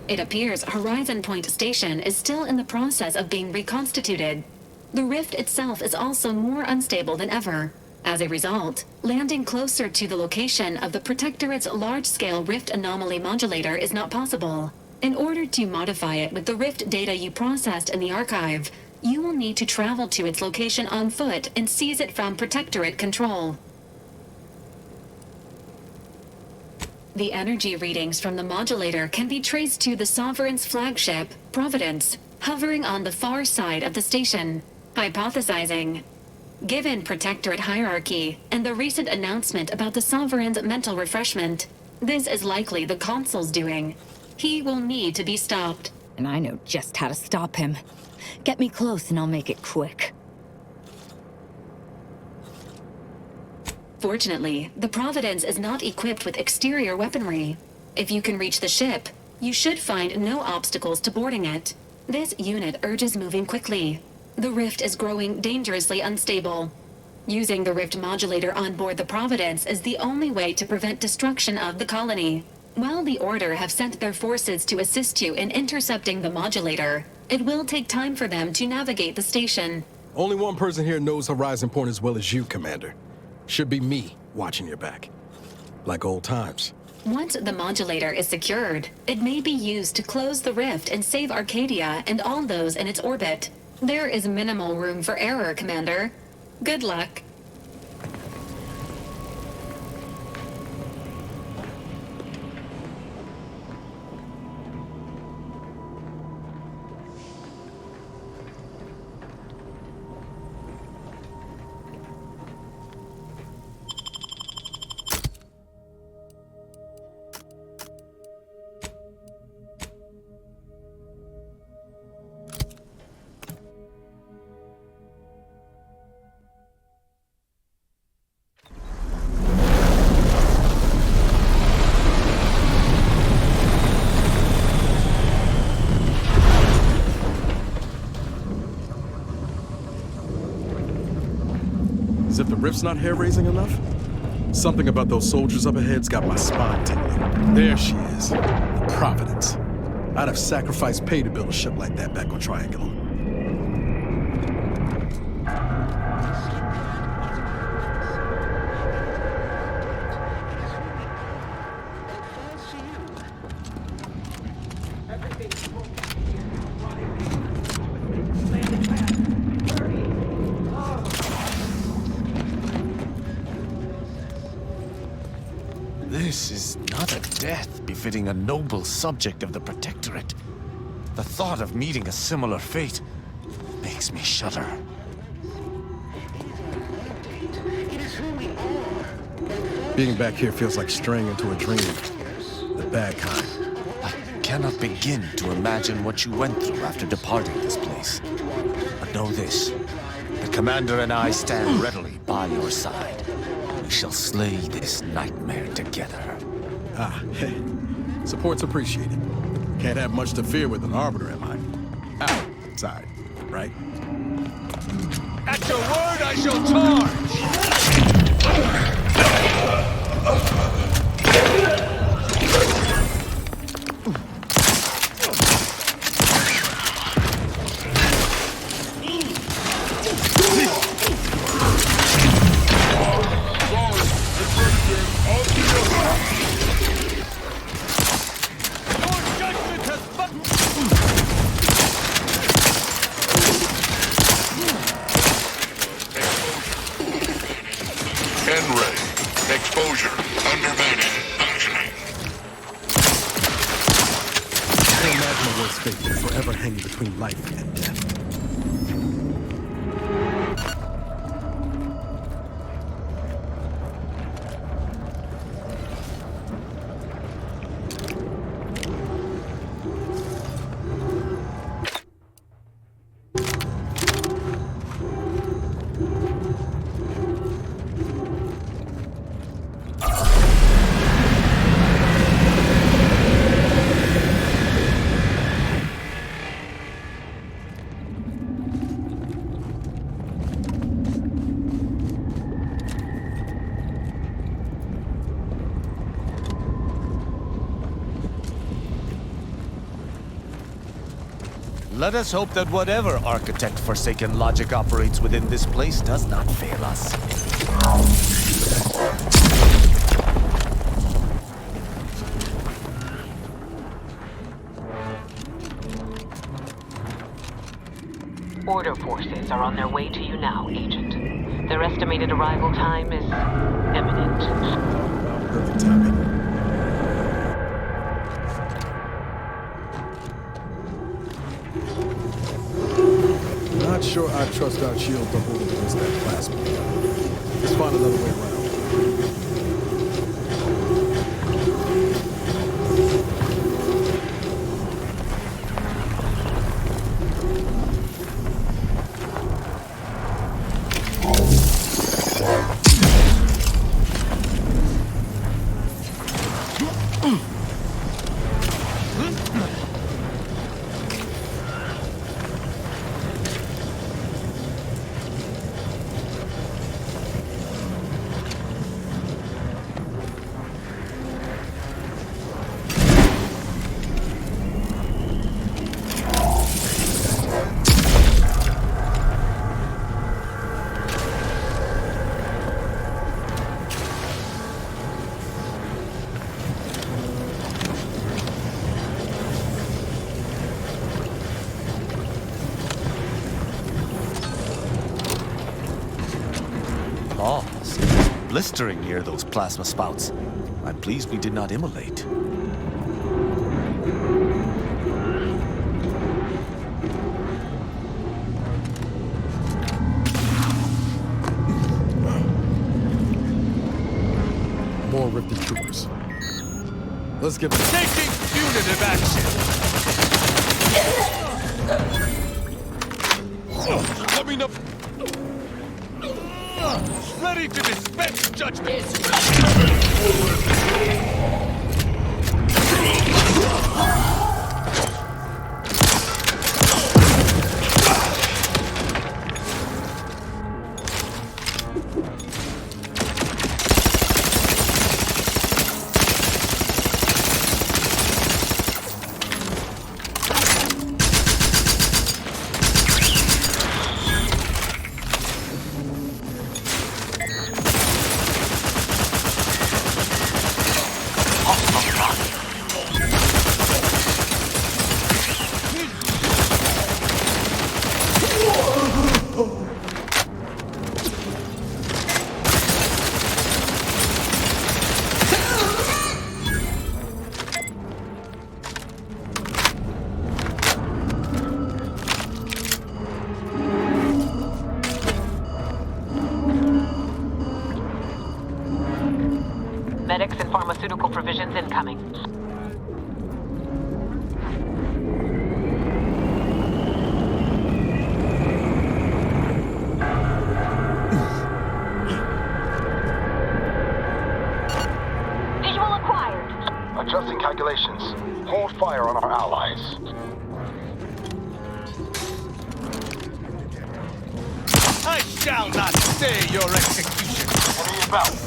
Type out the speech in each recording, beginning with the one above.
It appears Horizon Point Station is still in the process of being reconstituted. The rift itself is also more unstable than ever. As a result, landing closer to the location of the Protectorate's large-scale rift anomaly modulator is not possible. In order to modify it with the rift data you processed in the archive, you will need to travel to its location on foot and seize it from Protectorate control. The energy readings from the modulator can be traced to the Sovereign's flagship, Providence, hovering on the far side of the station. Hypothesizing. Given Protectorate hierarchy and the recent announcement about the Sovereign's mental refreshment, this is likely the Consul's doing. He will need to be stopped. And I know just how to stop him. Get me close and I'll make it quick. Fortunately, the Providence is not equipped with exterior weaponry. If you can reach the ship, you should find no obstacles to boarding it. This unit urges moving quickly. The rift is growing dangerously unstable. Using the rift modulator on board the Providence is the only way to prevent destruction of the colony. While the Order have sent their forces to assist you in intercepting the modulator, it will take time for them to navigate the station. Only one person here knows Horizon Point as well as you, Commander. Should be me watching your back. Like old times. Once the modulator is secured, it may be used to close the rift and save Arcadia and all those in its orbit. There is minimal room for error, Commander. Good luck. As if the rift's not hair-raising enough? Something about those soldiers up ahead's got my spine tingling. There she is, the Providence. I'd have sacrificed pay to build a ship like that back on Triangulum. This is not a death befitting a noble subject of the Protectorate. The thought of meeting a similar fate makes me shudder. Being back here feels like straying into a dream. The bad kind. I cannot begin to imagine what you went through after departing this place. But know this, the Commander and I stand readily by your side. We shall slay this nightmare together. Ah, hey. Support's appreciated. Can't have much to fear with an Arbiter, am I? Outside, right? At your word, I shall charge! Exposure. Undermated. Functioning. I can't imagine a worse fate than forever hanging between life and death. Let us hope that whatever architect-forsaken logic operates within this place does not fail us. Order forces are on their way to you now, Agent. Their estimated arrival time is imminent. Perfect timing. Not sure I trust our shield to hold against that plasma. Let's find another way around. Blistering near those plasma spouts. I'm pleased we did not immolate. More rifted troopers. Let's get them. Taking punitive action! Let me know. Ready to dispense judgment! Medics and pharmaceutical provisions incoming. Visual acquired. Adjusting calculations. Hold fire on our allies. I shall not stay your execution! Enemy inbound.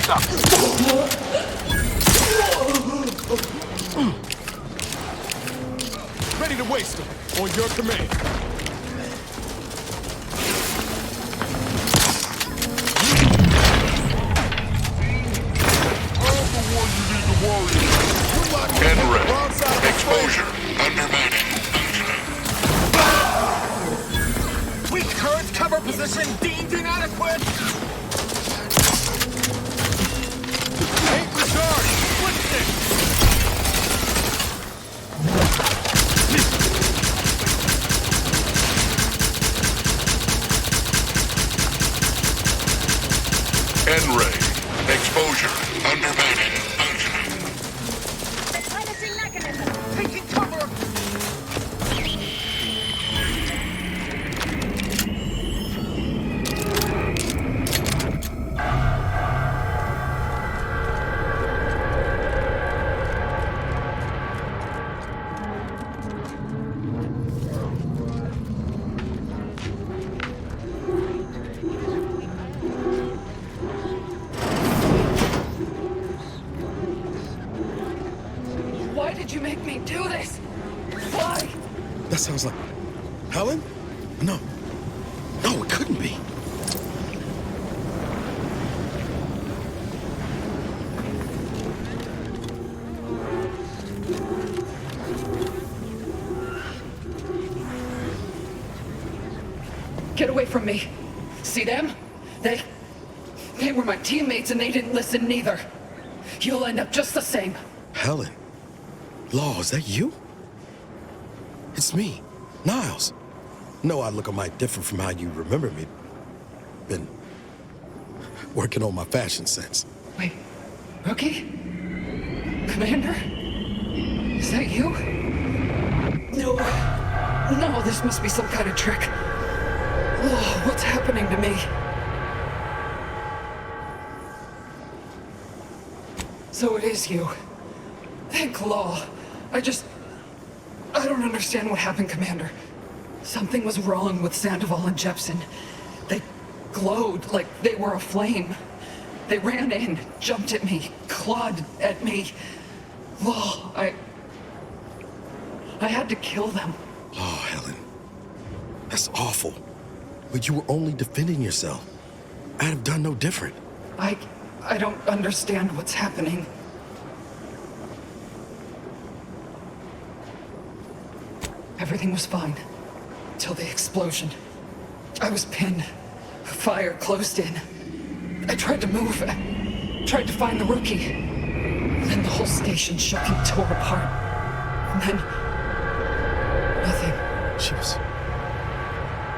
Stop. Ready to waste them. On your command. End ready. Exposure. Undermining. Weak current cover position deemed inadequate. Ain't retarded. What's this? End ready. Exposure. Undermining. Functioning. Silencing mechanism. Taking cover. That sounds like... Helen? No. No, it couldn't be. Get away from me. See them? They were my teammates and they didn't listen neither. You'll end up just the same. Helen? Law, is that you? It's me, Niles. No, I look a mite different from how you remember me. Been working on my fashion sense. Wait, Rookie? Commander? Is that you? No, this must be some kind of trick. Oh, what's happening to me? So it is you. Thank Law. I don't understand what happened, Commander. Something was wrong with Sandoval and Jepson. They glowed like they were aflame. They ran in, jumped at me, clawed at me. Law, I had to kill them. Oh, Helen. That's awful. But you were only defending yourself. I'd have done no different. I don't understand what's happening. Everything was fine. Till the explosion. I was pinned. Fire closed in. I tried to move. I tried to find the Rookie. Then the whole station shook and tore apart. And then... nothing.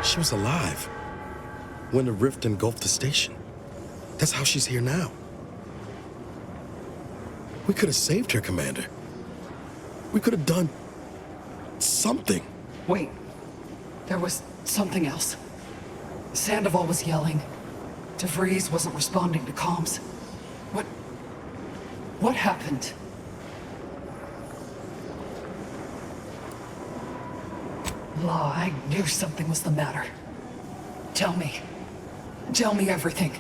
She was alive when the rift engulfed the station. That's how she's here now. We could have saved her, Commander. We could have done something. Wait. There was something else. Sandoval was yelling. DeVries wasn't responding to comms. What happened? Law, I knew something was the matter. Tell me. Tell me everything.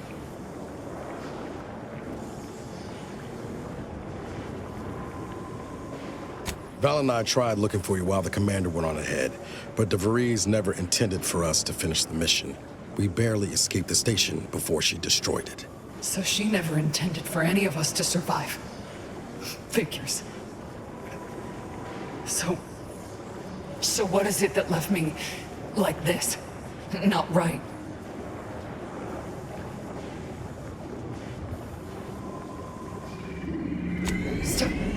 Val and I tried looking for you while the commander went on ahead, but DeVries never intended for us to finish the mission. We barely escaped the station before she destroyed it. So she never intended for any of us to survive. Figures. So what is it that left me like this? Not right.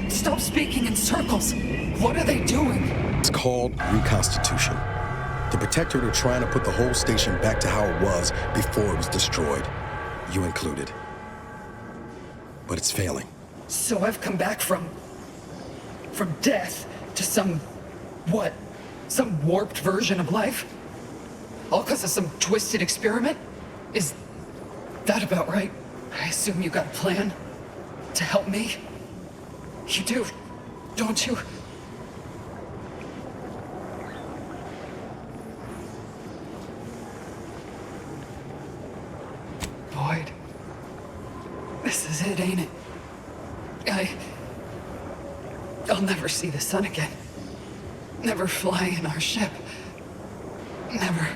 Stop speaking in circles. What are they doing? It's called reconstitution. The Protectorate are trying to put the whole station back to how it was before it was destroyed. You included. But it's failing. So I've come back from death to some warped version of life? All because of some twisted experiment? Is that about right? I assume you got a plan to help me? You do, don't you? Boyd. This is it, ain't it? I'll never see the sun again. Never fly in our ship. Never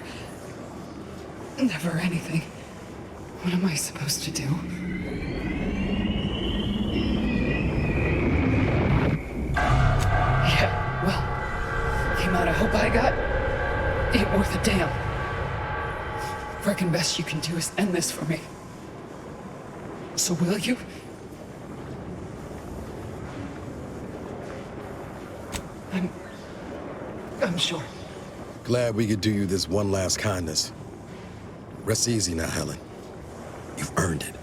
anything. What am I supposed to do? Yeah, well, the amount of hope I got ain't worth a damn. Reckon best you can do is end this for me. So will you? I'm sure. Glad we could do you this one last kindness. Rest easy now, Helen. You've earned it.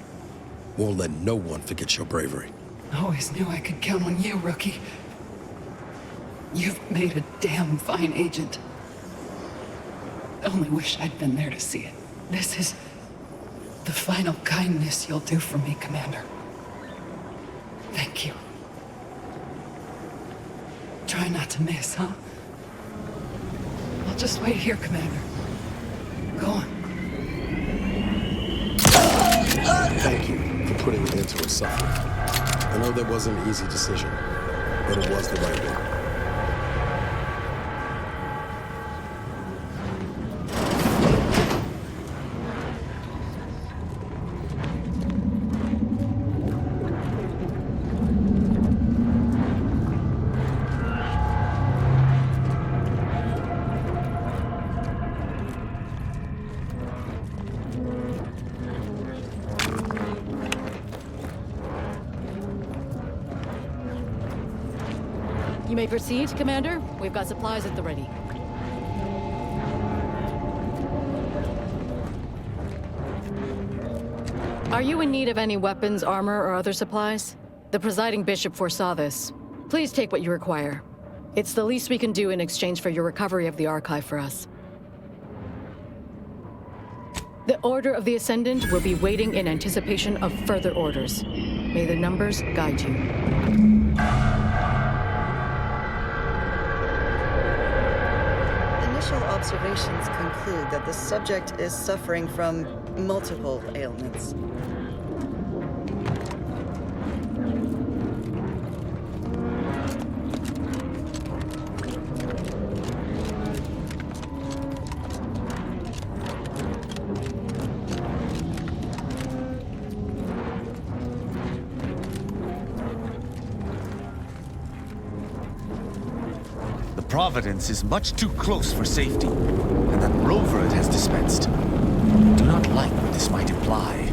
Won't let no one forget your bravery. Always knew I could count on you, Rookie. You've made a damn fine agent. Only wish I'd been there to see it. This is the final kindness you'll do for me, Commander. Thank you. Try not to miss, huh? I'll just wait here, Commander. Go on. Thank you for putting an end to her suffering. I know that wasn't an easy decision, but it was the right one. You may proceed, Commander. We've got supplies at the ready. Are you in need of any weapons, armor, or other supplies? The presiding bishop foresaw this. Please take what you require. It's the least we can do in exchange for your recovery of the archive for us. The Order of the Ascendant will be waiting in anticipation of further orders. May the numbers guide you. Initial observations conclude that the subject is suffering from multiple ailments. Providence is much too close for safety, and that rover it has dispensed. I do not like what this might imply.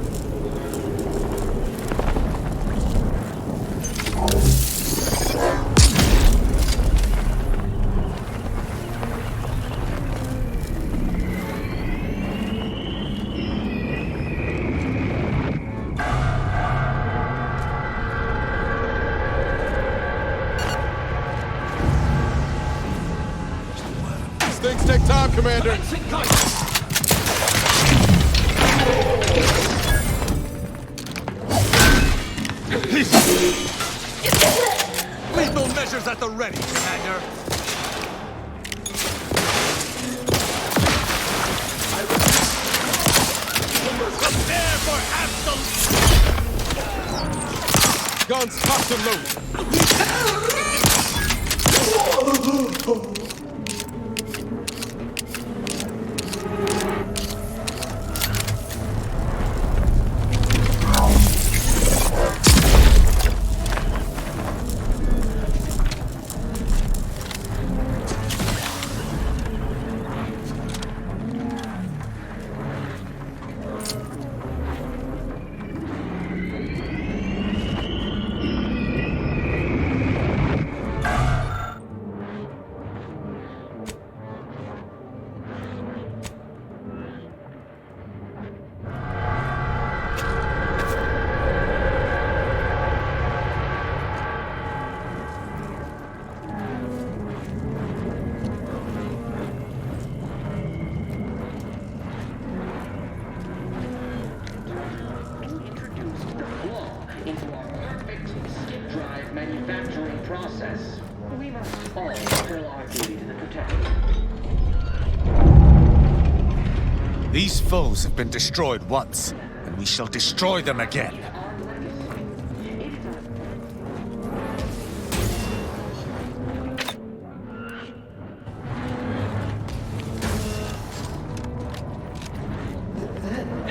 Things take time, Commander. Lethal measures at the ready, Commander. Prepare for absolute. Guns cocked and loaded. Process. We must all fulfill our duty to the Protectorate. These foes have been destroyed once, and we shall destroy them again.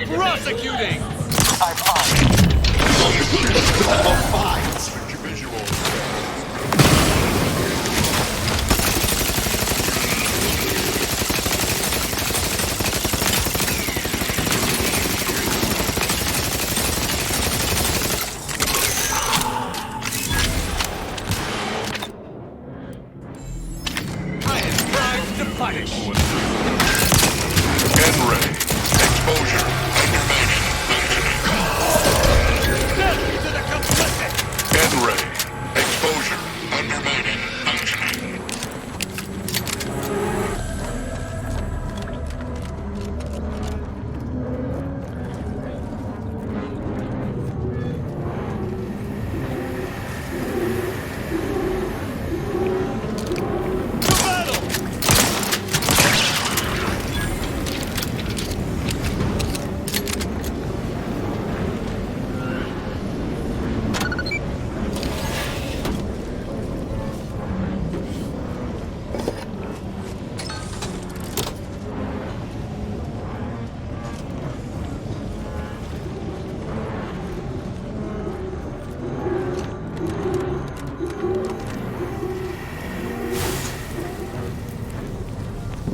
Prosecuting! I'm on. Visual. I am primed to punish. N-ray. Exposure. Undermining. Death to the complicit! N-ray. Exposure. Undermining. Functioning. To battle!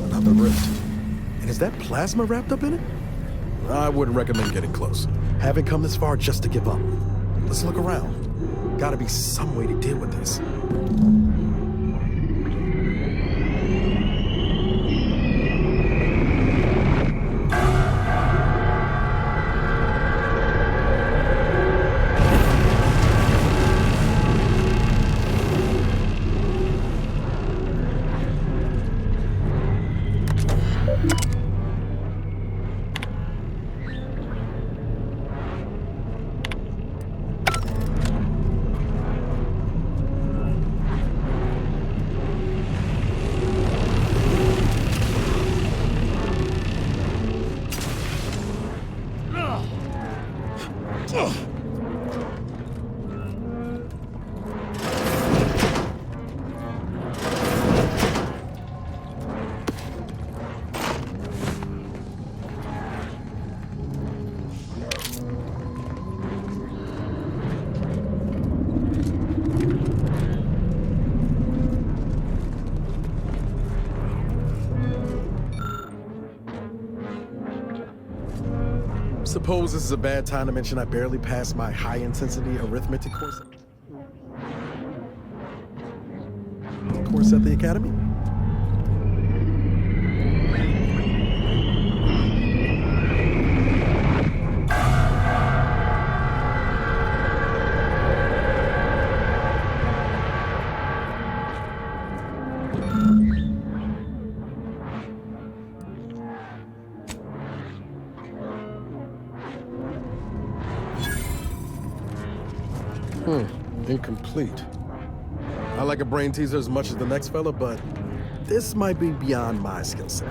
Another rift. And is that plasma wrapped up in it? I wouldn't recommend getting close. Haven't come this far just to give up. Let's look around. Gotta be some way to deal with this. Suppose this is a bad time to mention I barely passed my high-intensity arithmetic course at the Academy? Incomplete. I like a brain teaser as much as the next fella, but this might be beyond my skill set.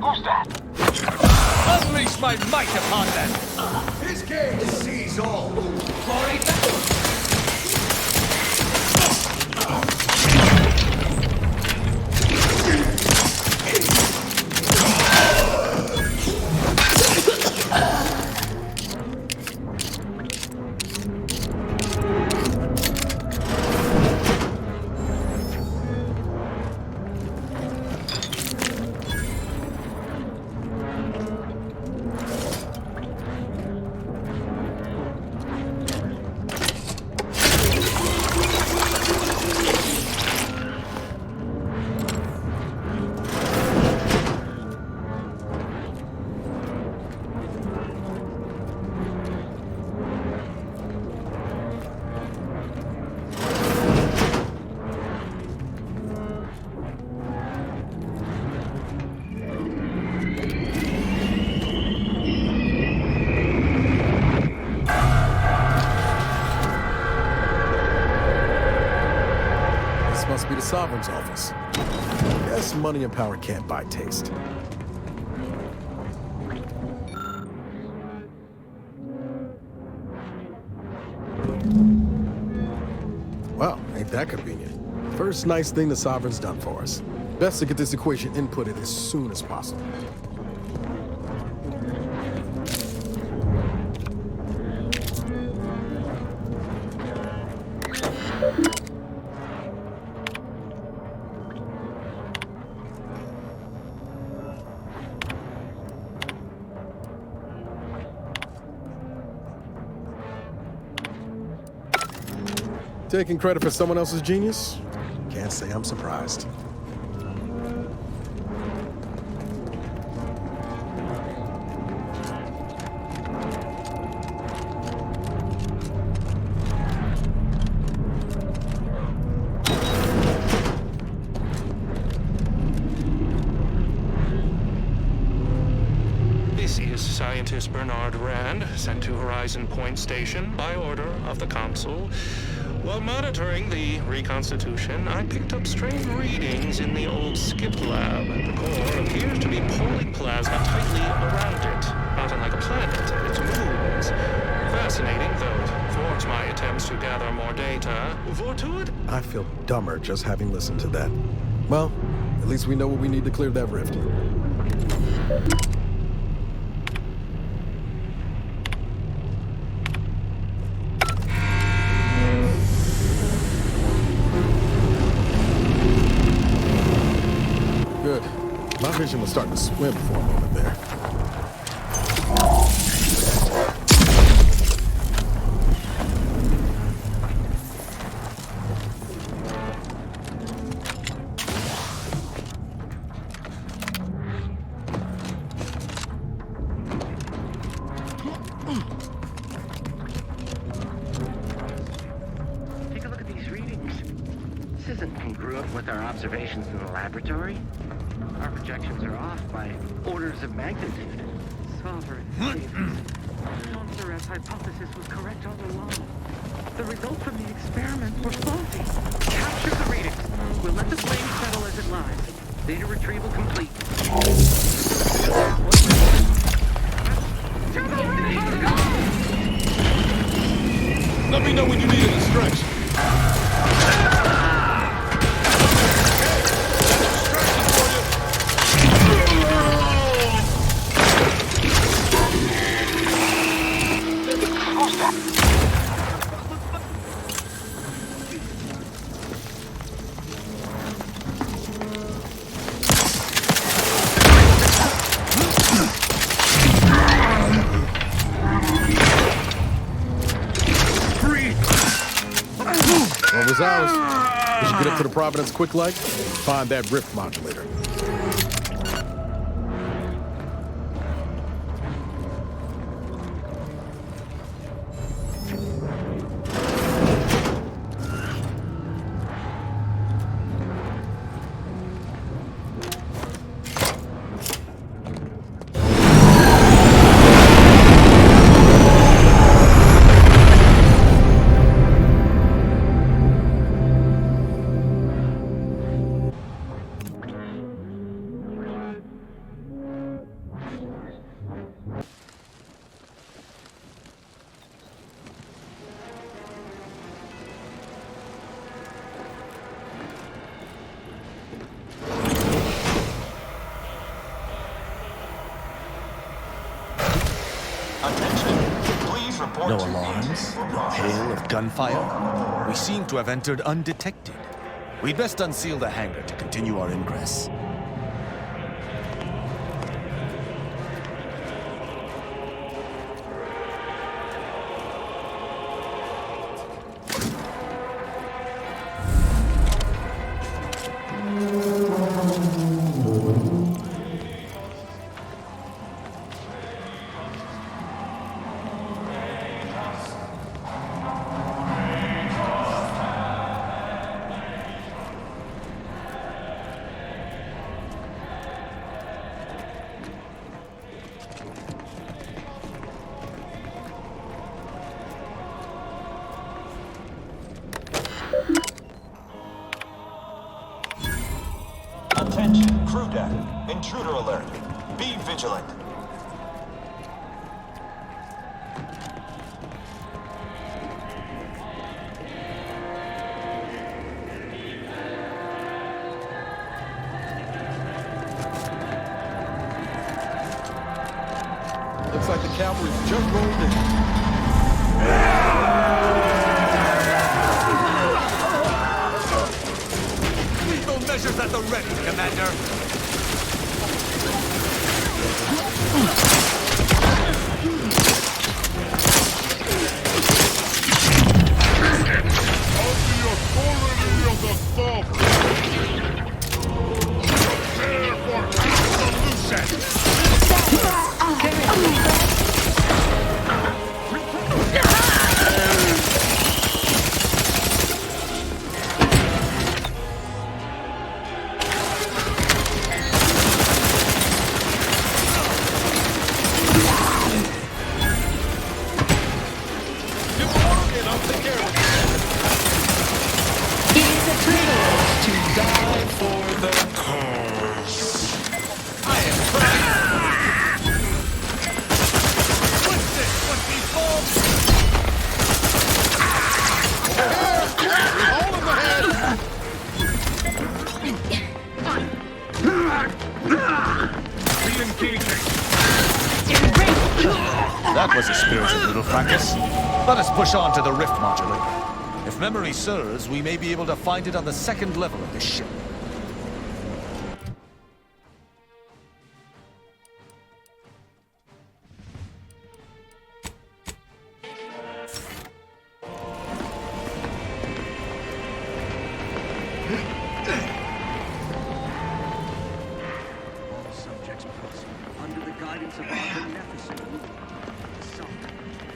Who's that? Unleash my might upon them! His game sees all. Must be the Sovereign's office. Guess money and power can't buy taste. Well, ain't that convenient. First nice thing the Sovereign's done for us. Best to get this equation inputted as soon as possible. Taking credit for someone else's genius? Can't say I'm surprised. This is Scientist Bernard Rand, sent to Horizon Point Station by order of the Consul. While monitoring the reconstitution, I picked up strange readings in the old skip lab. The core appears to be pulling plasma tightly around it, not unlike a planet and its moons. Fascinating, though it thwarts my attempt readings to gather more data. Vortuit? I feel dumber just having listened to that. Well, at least we know what we need to clear that rift. Good. My vision was starting to swim for a moment there. Take a look at these readings. This isn't congruent with our observations in the laboratory. Our projections are off by orders of magnitude. Sovereign Jesus. Monster's hypothesis was correct all along. The results from the experiment were faulty. Capture the readings. We'll let the flame settle as it lies. Data retrieval complete. Let me know when you need an instruction. What was ours? We should get up to the Providence quick like, find that rift modulator. No alarms? No hail of gunfire? We seem to have entered undetected. We'd best unseal the hangar to continue our ingress. Attention, crew deck. Intruder alert. Be vigilant. Looks like the cavalry's just rolled in. Lethal measures at the ready, Commander. Of the authority of the sovereign. Prepare for absolution. That was a spirited little fracas. Let us push on to the rift modulator. If memory serves, we may be able to find it on the second level of this ship.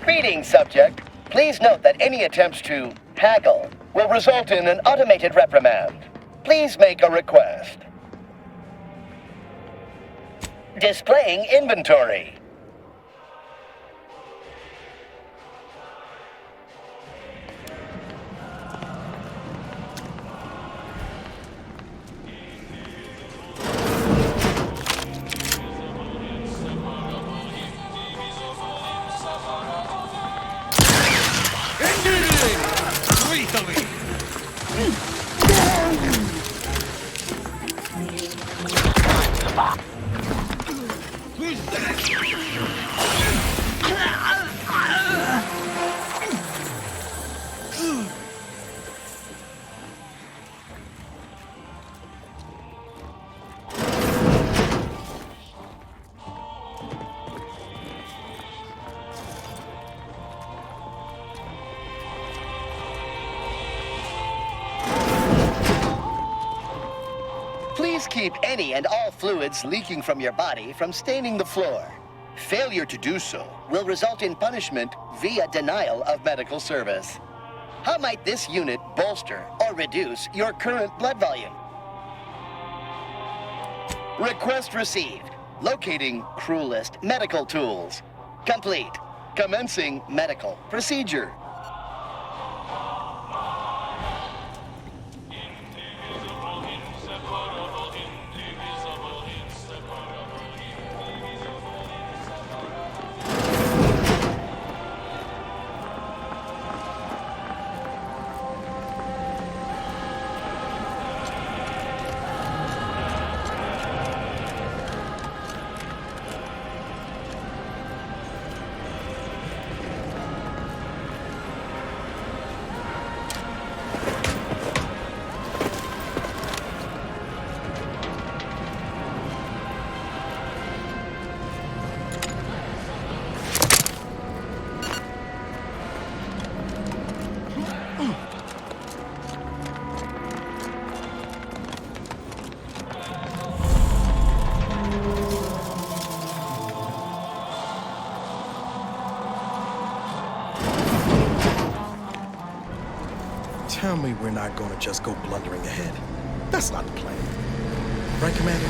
Greetings, subject. Please note that any attempts to haggle will result in an automated reprimand. Please make a request. Displaying inventory. Please keep any and all fluids leaking from your body from staining the floor. Failure to do so will result in punishment via denial of medical service. How might this unit bolster or reduce your current blood volume? Request received. Locating cruelest medical tools. Complete. Commencing medical procedure. Tell me we're not gonna just go blundering ahead. That's not the plan. Right, Commander?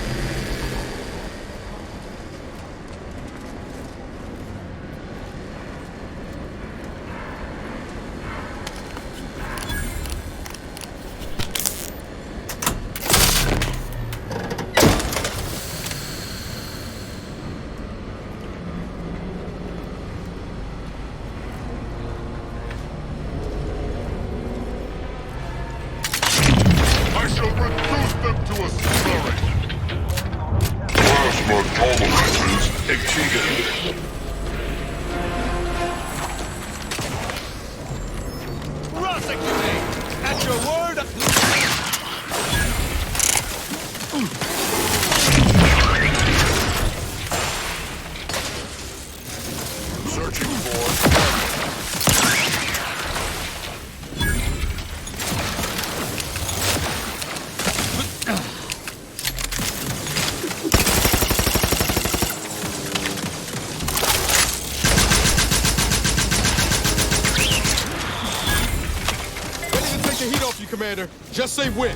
Commander, just say when.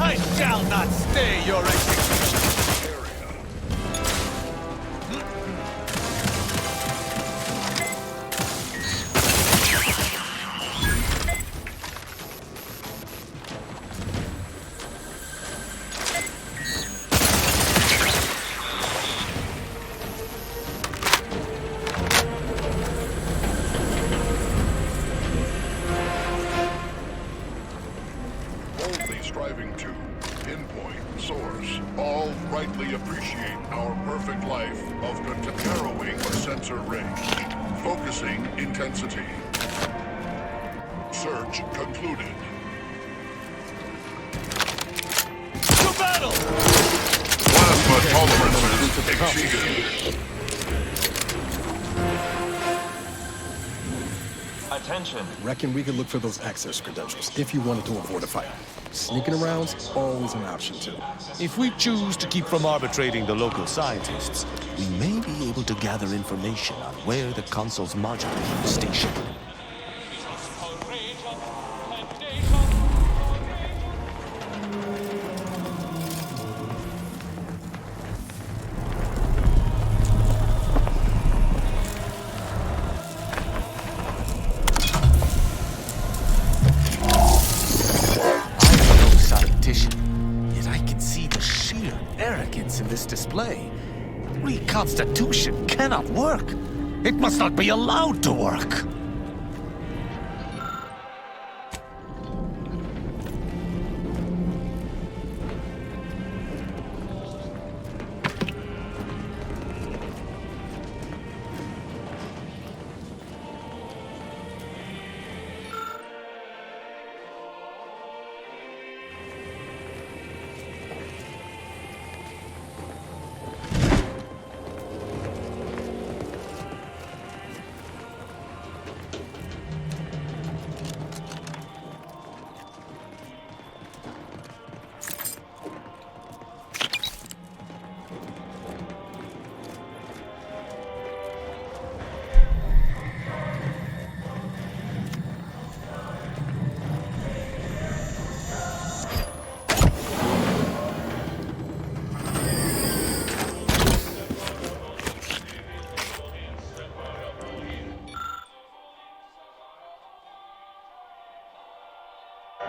I shall not stay your execution. appreciate our perfect life of narrowing sensor range. Focusing intensity. Search concluded. To battle! Plasma tolerances exceeded. Attention. Reckon we could look for those access credentials if you wanted to avoid a fight. Sneaking around's always an option, too. If we choose to keep from arbitrating the local scientists, we may be able to gather information on where the console's modulator is stationed. In this display. Reconstitution cannot work. It must not be allowed to work.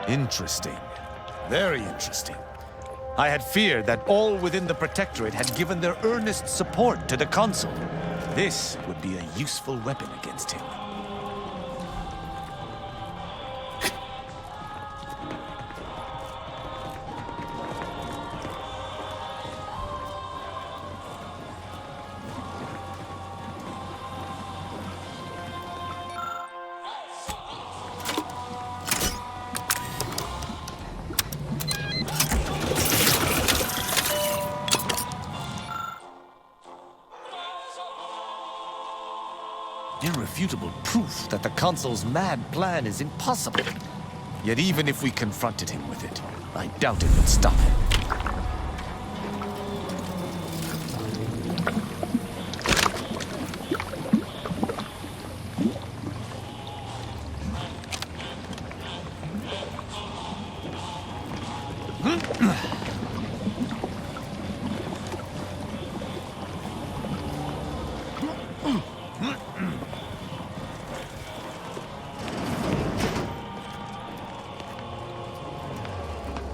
Interesting. Very interesting. I had feared that all within the Protectorate had given their earnest support to the Consul. This would be a useful weapon against him. Irrefutable proof that the Consul's mad plan is impossible. Yet even if we confronted him with it, I doubt it would stop him.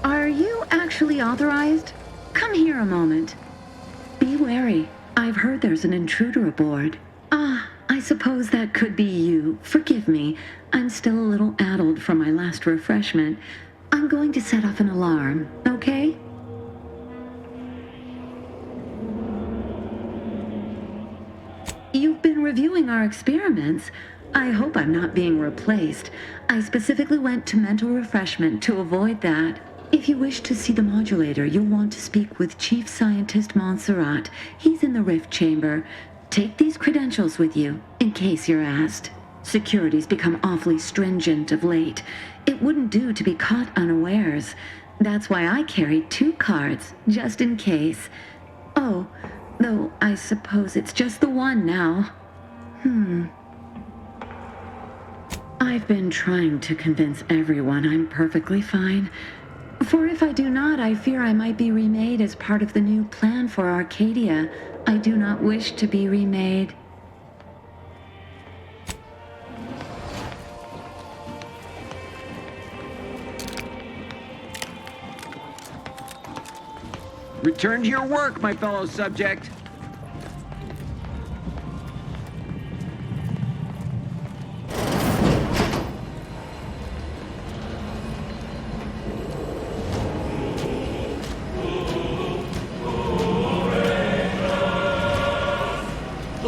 Are you actually authorized? Come here a moment. Be wary. I've heard there's an intruder aboard. Ah, I suppose that could be you. Forgive me. I'm still a little addled from my last refreshment. I'm going to set off an alarm, okay? You've been reviewing our experiments. I hope I'm not being replaced. I specifically went to mental refreshment to avoid that. If you wish to see the modulator, you'll want to speak with Chief Scientist Montserrat. He's in the rift chamber. Take these credentials with you, in case you're asked. Security's become awfully stringent of late. It wouldn't do to be caught unawares. That's why I carried 2 cards, just in case. Oh, though I suppose it's just the one now. I've been trying to convince everyone I'm perfectly fine. For if I do not, I fear I might be remade as part of the new plan for Arcadia. I do not wish to be remade. Return to your work, my fellow subject.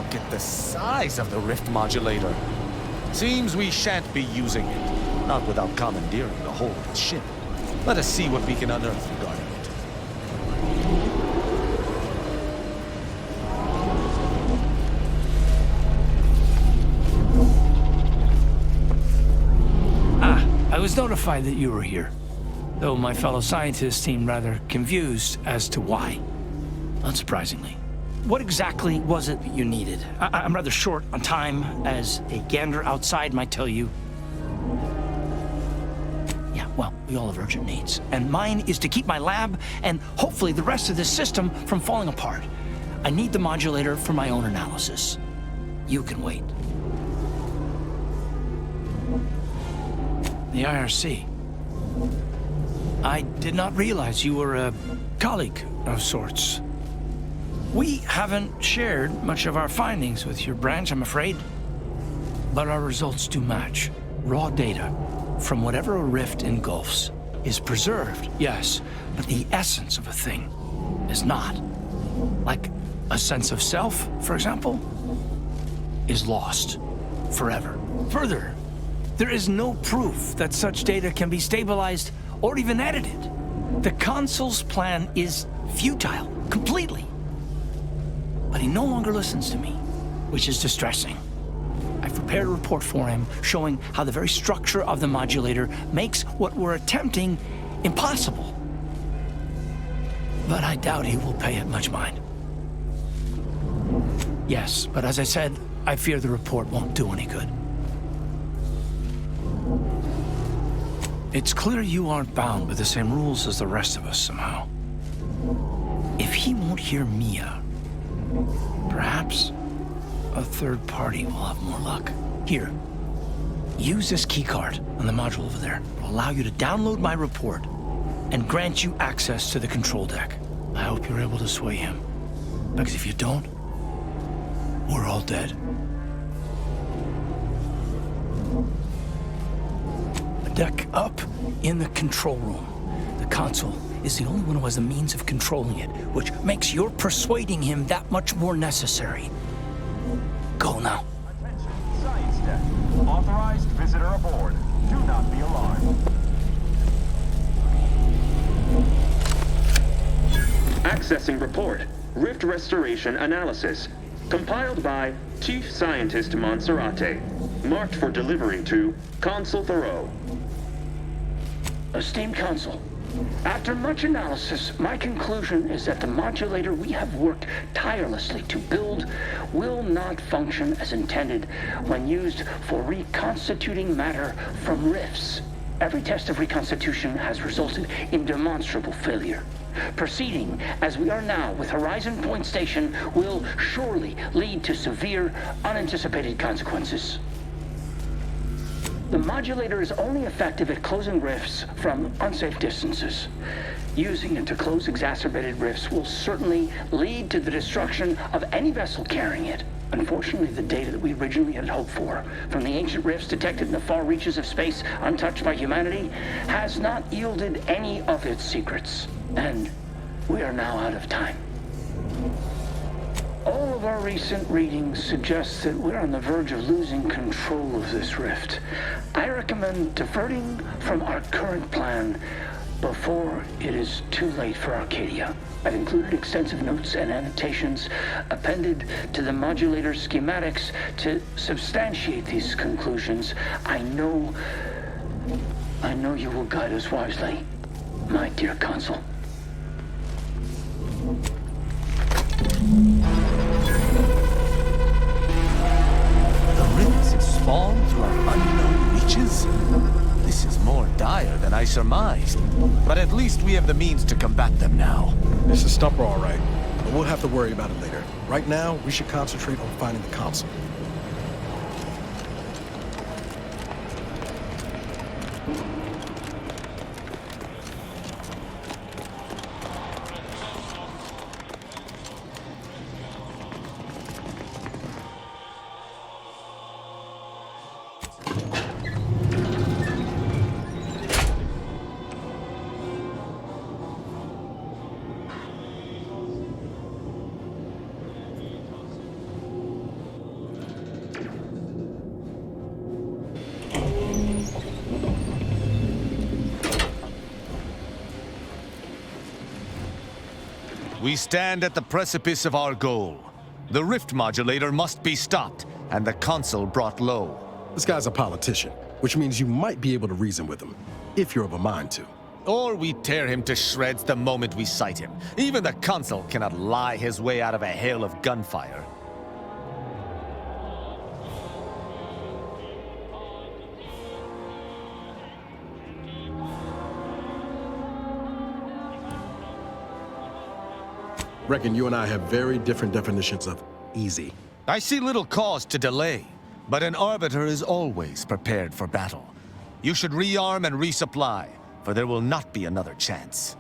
Look at the size of the rift modulator. Seems we shan't be using it. Not without commandeering the whole of the ship. Let us see what we can unearth regarding it. I was notified that you were here, though my fellow scientists seemed rather confused as to why. Unsurprisingly. What exactly was it that you needed? I'm rather short on time, as a gander outside might tell you. Yeah, well, we all have urgent needs. And mine is to keep my lab, and hopefully the rest of this system, from falling apart. I need the modulator for my own analysis. You can wait. The IRC. I did not realize you were a colleague of sorts. We haven't shared much of our findings with your branch, I'm afraid. But our results do match. Raw data from whatever a rift engulfs is preserved, yes, but the essence of a thing is not. Like a sense of self, for example, is lost forever. Further, there is no proof that such data can be stabilized or even edited. The Consul's plan is futile, completely. But he no longer listens to me, which is distressing. I've prepared a report for him showing how the very structure of the modulator makes what we're attempting impossible. But I doubt he will pay it much mind. Yes, but as I said, I fear the report won't do any good. It's clear you aren't bound by the same rules as the rest of us somehow. If he won't hear me out, perhaps a third party will have more luck. Here, use this keycard on the module over there. It will allow you to download my report and grant you access to the control deck. I hope you're able to sway him, because if you don't, we're all dead. Deck up in the control room. The console is the only one who has the means of controlling it, which makes your persuading him that much more necessary. Go now. Attention, science deck. Authorized visitor aboard. Do not be alarmed. Accessing report. Rift restoration analysis. Compiled by Chief Scientist Monserrate. Marked for delivery to Consul Thoreau. Esteemed Consul, after much analysis, my conclusion is that the modulator we have worked tirelessly to build will not function as intended when used for reconstituting matter from rifts. Every test of reconstitution has resulted in demonstrable failure. Proceeding as we are now with Horizon Point Station will surely lead to severe, unanticipated consequences. The modulator is only effective at closing rifts from unsafe distances. Using it to close exacerbated rifts will certainly lead to the destruction of any vessel carrying it. Unfortunately, the data that we originally had hoped for from the ancient rifts detected in the far reaches of space untouched by humanity has not yielded any of its secrets. And we are now out of time. All of our recent readings suggest that we're on the verge of losing control of this rift. I recommend diverting from our current plan before it is too late for Arcadia. I've included extensive notes and annotations appended to the modulator schematics to substantiate these conclusions. I know you will guide us wisely, my dear Consul. The rifts have spawned through our unknown reaches? This is more dire than I surmised. But at least we have the means to combat them now. It's a stumper, all right. But we'll have to worry about it later. Right now, we should concentrate on finding the console. We stand at the precipice of our goal. The rift modulator must be stopped, and the console brought low. This guy's a politician, which means you might be able to reason with him, if you're of a mind to. Or we tear him to shreds the moment we sight him. Even the console cannot lie his way out of a hail of gunfire. Reckon you and I have very different definitions of easy. I see little cause to delay, but an Arbiter is always prepared for battle. You should rearm and resupply, for there will not be another chance.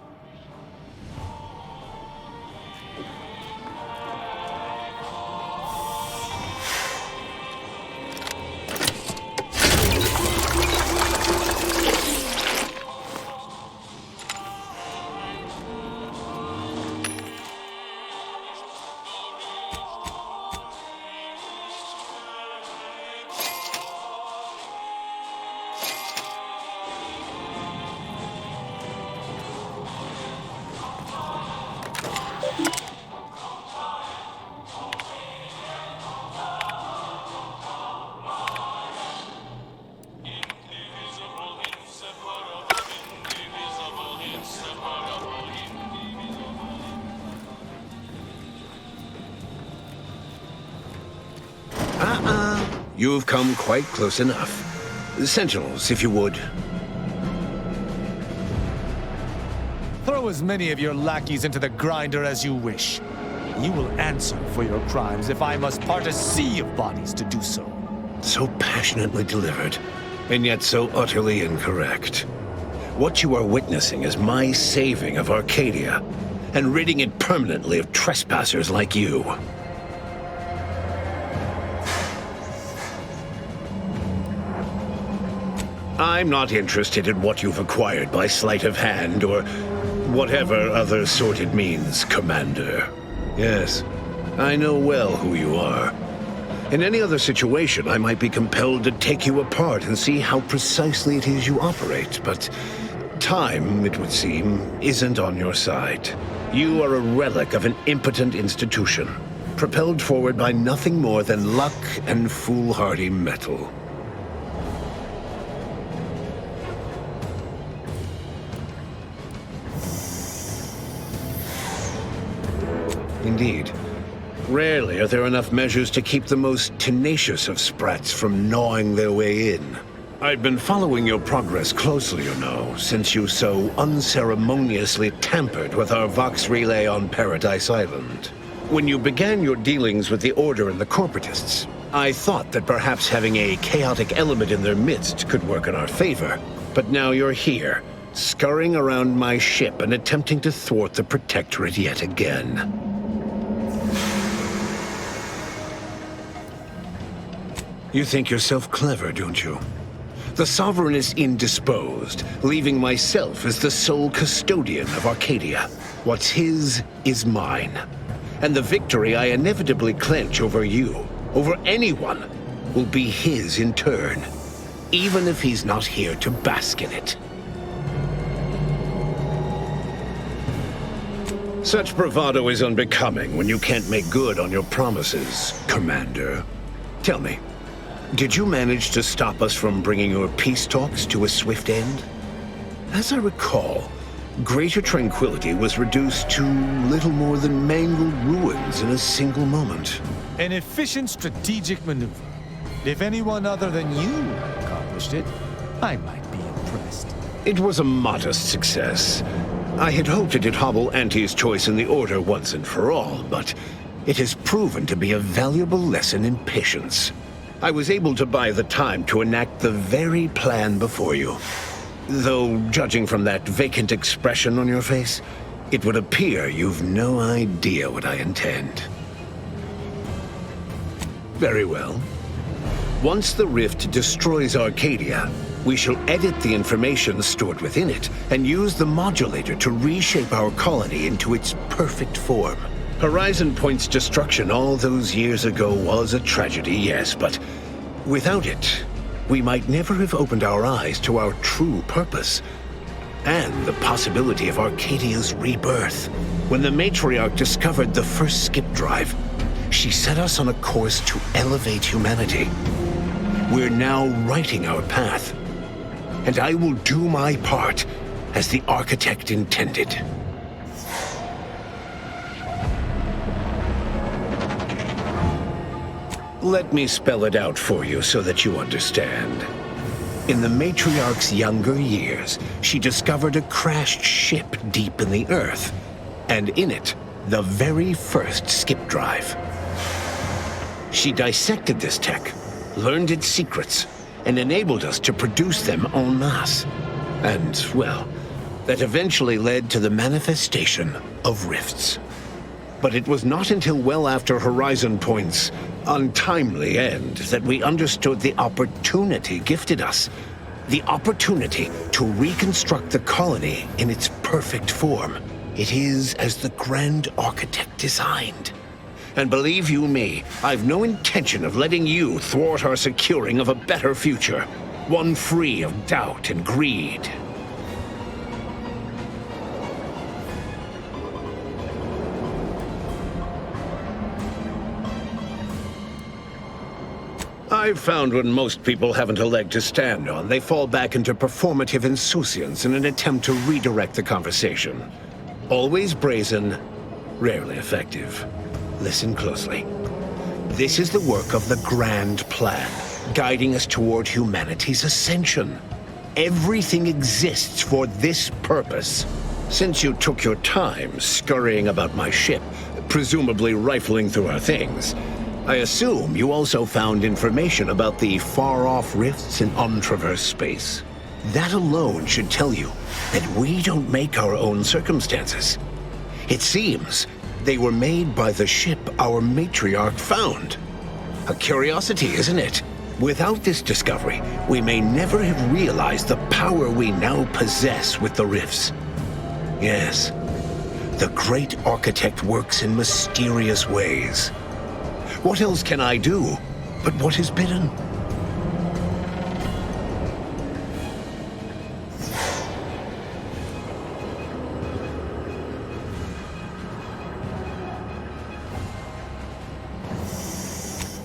You've come quite close enough. Sentinels, if you would. Throw as many of your lackeys into the grinder as you wish. You will answer for your crimes if I must part a sea of bodies to do so. So passionately delivered, and yet so utterly incorrect. What you are witnessing is my saving of Arcadia, and ridding it permanently of trespassers like you. I'm not interested in what you've acquired by sleight of hand or whatever other sordid means, Commander. Yes, I know well who you are. In any other situation, I might be compelled to take you apart and see how precisely it is you operate, but time, it would seem, isn't on your side. You are a relic of an impotent institution, propelled forward by nothing more than luck and foolhardy metal. Indeed. Rarely are there enough measures to keep the most tenacious of sprats from gnawing their way in. I've been following your progress closely, you know, since you so unceremoniously tampered with our Vox relay on Paradise Island. When you began your dealings with the Order and the Corporatists, I thought that perhaps having a chaotic element in their midst could work in our favor. But now you're here, scurrying around my ship and attempting to thwart the Protectorate yet again. You think yourself clever, don't you? The Sovereign is indisposed, leaving myself as the sole custodian of Arcadia. What's his is mine. And the victory I inevitably clench over you, over anyone, will be his in turn, even if he's not here to bask in it. Such bravado is unbecoming when you can't make good on your promises, Commander. Tell me, did you manage to stop us from bringing your peace talks to a swift end? As I recall, Greater Tranquility was reduced to little more than mangled ruins in a single moment. An efficient strategic maneuver. If anyone other than you accomplished it, I might be impressed. It was a modest success. I had hoped it'd hobble Auntie's choice in the Order once and for all, but it has proven to be a valuable lesson in patience. I was able to buy the time to enact the very plan before you. Though, judging from that vacant expression on your face, it would appear you've no idea what I intend. Very well. Once the rift destroys Arcadia, we shall edit the information stored within it and use the modulator to reshape our colony into its perfect form. Horizon Point's destruction all those years ago was a tragedy, yes, but without it, we might never have opened our eyes to our true purpose. and the possibility of Arcadia's rebirth. When the matriarch discovered the first skip drive, she set us on a course to elevate humanity. We're now writing our path, and I will do my part as the architect intended. Let me spell it out for you so that you understand. In the matriarch's younger years, she discovered a crashed ship deep in the Earth, and in it, the very first skip drive. She dissected this tech, learned its secrets, and enabled us to produce them en masse. And, well, that eventually led to the manifestation of rifts. But it was not until well after Horizon Point's untimely end that we understood the opportunity gifted us. The opportunity to reconstruct the colony in its perfect form. It is as the Grand Architect designed. And believe you me, I've no intention of letting you thwart our securing of a better future. One free of doubt and greed. I've found when most people haven't a leg to stand on, they fall back into performative insouciance in an attempt to redirect the conversation. Always brazen, rarely effective. Listen closely. This is the work of the Grand Plan, guiding us toward humanity's ascension. Everything exists for this purpose. Since you took your time scurrying about my ship, presumably rifling through our things, I assume you also found information about the far-off rifts in untraversed space. That alone should tell you that we don't make our own circumstances. It seems they were made by the ship our matriarch found. A curiosity, isn't it? Without this discovery, we may never have realized the power we now possess with the rifts. Yes, the great architect works in mysterious ways. What else can I do but what is bidden?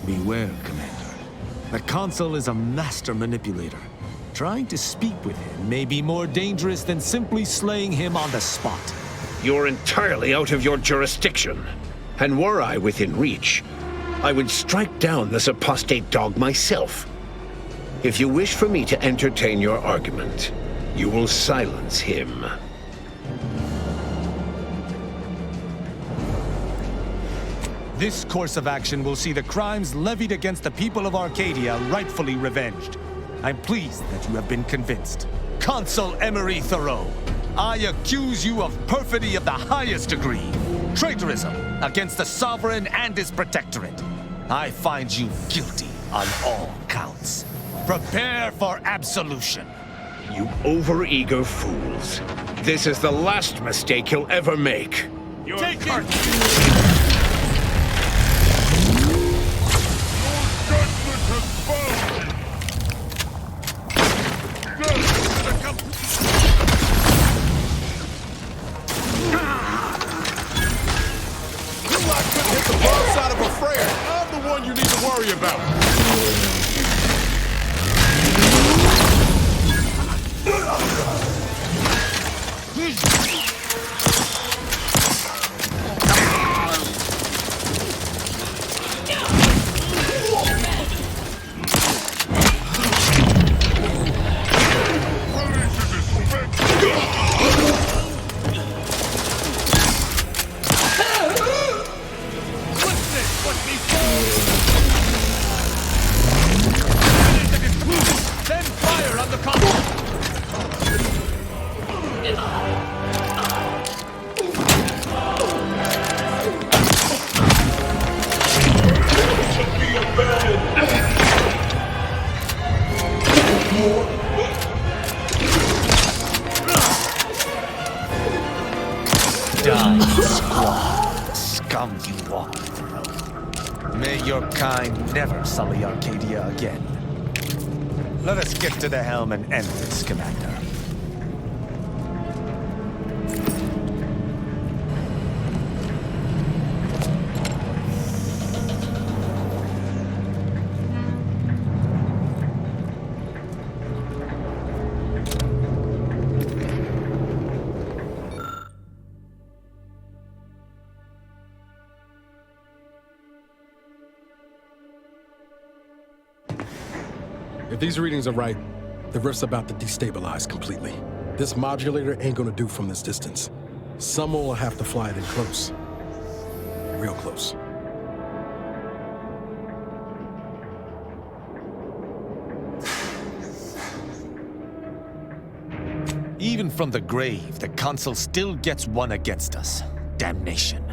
Beware, Commander. The Consul is a master manipulator. Trying to speak with him may be more dangerous than simply slaying him on the spot. You're entirely out of your jurisdiction. And were I within reach, I would strike down this apostate dog myself. If you wish for me to entertain your argument, you will silence him. This course of action will see the crimes levied against the people of Arcadia rightfully revenged. I'm pleased that you have been convinced. Consul Emery Thoreau, I accuse you of perfidy of the highest degree. Traitorism against the Sovereign and his Protectorate. I find you guilty on all counts. Prepare for absolution. You overeager fools. This is the last mistake you'll ever make. Take it! Hit the wrong side of a frayer. I'm the one you need to worry about. Scum you walk through. May your kind never sully Arcadia again. Let us get to the helm and end this, Commander. If these readings are right, the rift's about to destabilize completely. This modulator ain't gonna do from this distance. Someone will have to fly it in close. Real close. Even from the grave, the Council still gets one against us. Damnation.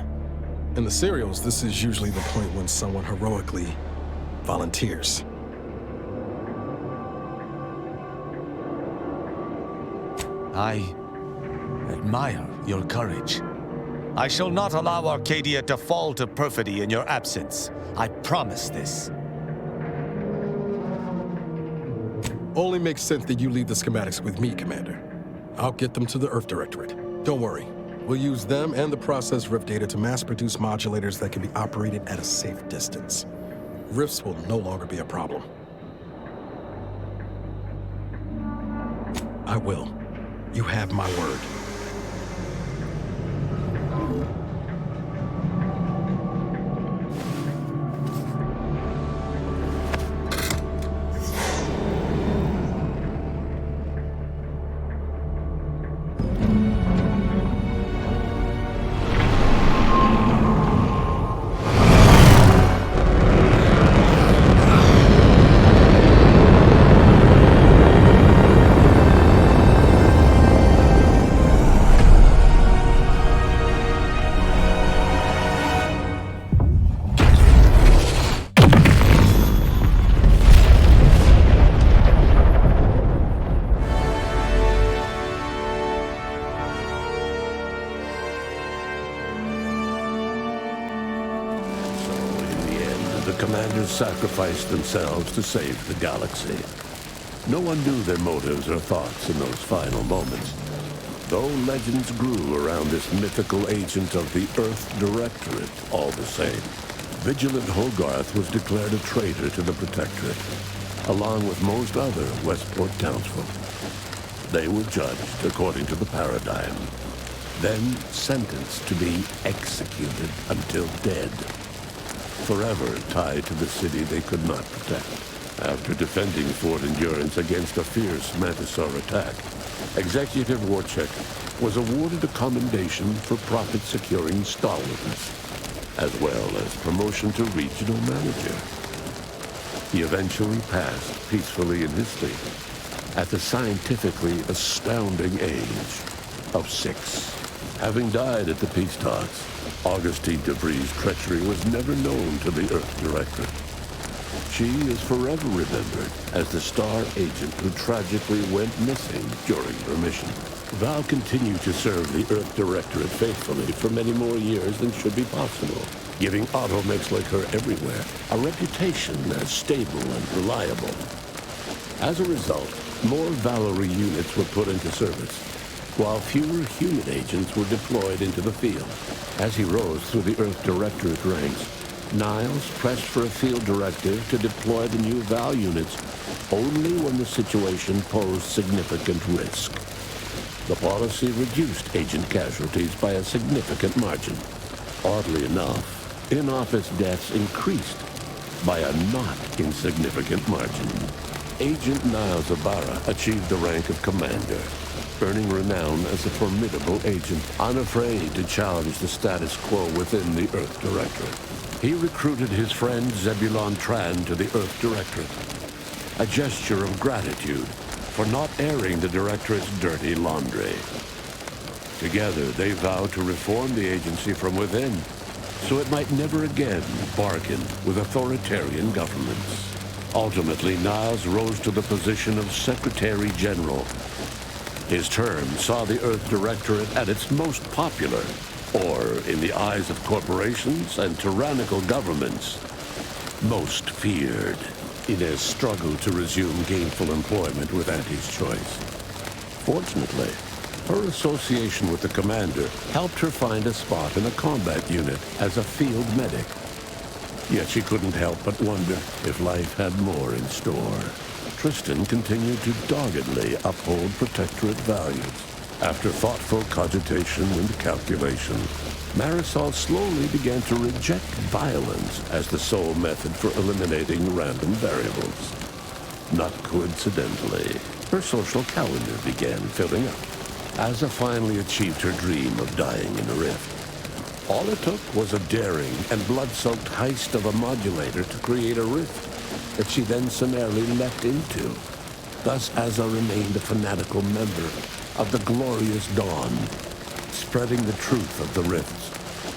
In the serials, this is usually the point when someone heroically volunteers. I admire your courage. I shall not allow Arcadia to fall to perfidy in your absence. I promise this. Only makes sense that you leave the schematics with me, Commander. I'll get them to the Earth Directorate. Don't worry. We'll use them and the process rift data to mass-produce modulators that can be operated at a safe distance. Rifts will no longer be a problem. I will. You have my word. Commanders sacrificed themselves to save the galaxy. No one knew their motives or thoughts in those final moments, though legends grew around this mythical agent of the Earth Directorate all the same. Vigilant Hogarth was declared a traitor to the Protectorate, along with most other Westport townsfolk. They were judged according to the paradigm, then sentenced to be executed until dead, forever tied to the city they could not protect. After defending Fort Endurance against a fierce Mantisaur attack, Executive Warchek was awarded a commendation for profit-securing stalwartness, as well as promotion to regional manager. He eventually passed peacefully in his sleep at the scientifically astounding age of 6. Having died at the peace talks, Augustine Debris' treachery was never known to the Earth Directorate. She is forever remembered as the star agent who tragically went missing during her mission. Val continued to serve the Earth Directorate faithfully for many more years than should be possible, giving automex like her everywhere a reputation as stable and reliable. As a result, more Valerie units were put into service, while fewer human agents were deployed into the field. As he rose through the Earth Directorate ranks, Niles pressed for a field directive to deploy the new Val units only when the situation posed significant risk. The policy reduced agent casualties by a significant margin. Oddly enough, in-office deaths increased by a not insignificant margin. Agent Niles Ibarra achieved the rank of commander, earning renown as a formidable agent, unafraid to challenge the status quo within the Earth Directorate. He recruited his friend Zebulon Tran to the Earth Directorate, a gesture of gratitude for not airing the Directorate's dirty laundry. Together, they vowed to reform the agency from within, so it might never again bargain with authoritarian governments. Ultimately, Niles rose to the position of Secretary General. His term saw the Earth Directorate at its most popular, or, in the eyes of corporations and tyrannical governments, most feared, in his struggle to resume gainful employment with Auntie's choice. Fortunately, her association with the commander helped her find a spot in a combat unit as a field medic. Yet she couldn't help but wonder if life had more in store. Tristan continued to doggedly uphold Protectorate values. After thoughtful cogitation and calculation, Marisol slowly began to reject violence as the sole method for eliminating random variables. Not coincidentally, her social calendar began filling up. Asa finally achieved her dream of dying in a rift. All it took was a daring and blood-soaked heist of a modulator to create a rift that she then summarily leapt into. Thus, Asa remained a fanatical member of the glorious dawn, spreading the truth of the rifts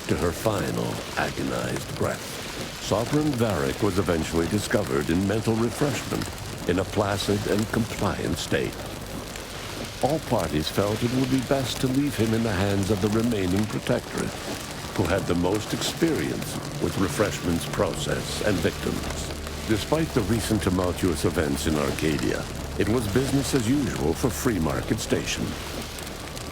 to her final agonized breath. Sovereign Varric was eventually discovered in mental refreshment in a placid and compliant state. All parties felt it would be best to leave him in the hands of the remaining Protectorate, who had the most experience with refreshment's process and victims. Despite the recent tumultuous events in Arcadia, it was business as usual for Free Market Station.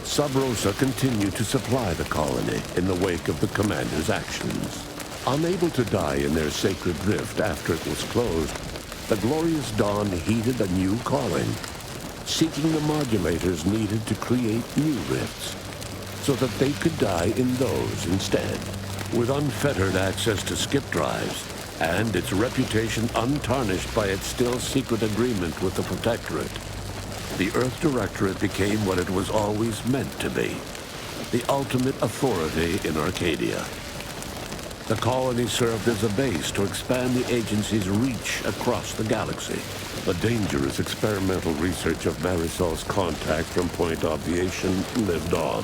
Sub Rosa continued to supply the colony in the wake of the Commander's actions. Unable to die in their sacred rift after it was closed, the Glorious Dawn heeded a new calling, seeking the modulators needed to create new rifts, so that they could die in those instead. With unfettered access to skip drives, and its reputation untarnished by its still secret agreement with the Protectorate, the Earth Directorate became what it was always meant to be, the ultimate authority in Arcadia. The colony served as a base to expand the agency's reach across the galaxy. The dangerous experimental research of Marisol's contact from Point Obviation lived on,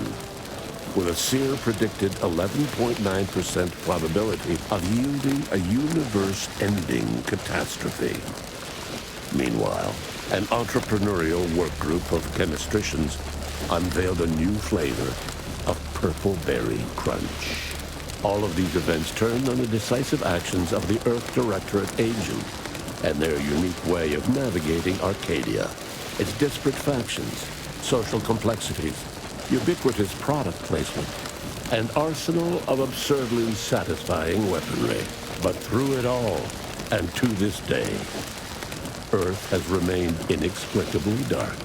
with a seer predicted 11.9% probability of yielding a universe-ending catastrophe. Meanwhile, an entrepreneurial work group of chemistricians unveiled a new flavor of purple berry crunch. All of these events turned on the decisive actions of the Earth Directorate Agent and their unique way of navigating Arcadia, its disparate factions, social complexities, ubiquitous product placement, an arsenal of absurdly satisfying weaponry. But through it all, and to this day, Earth has remained inexplicably dark.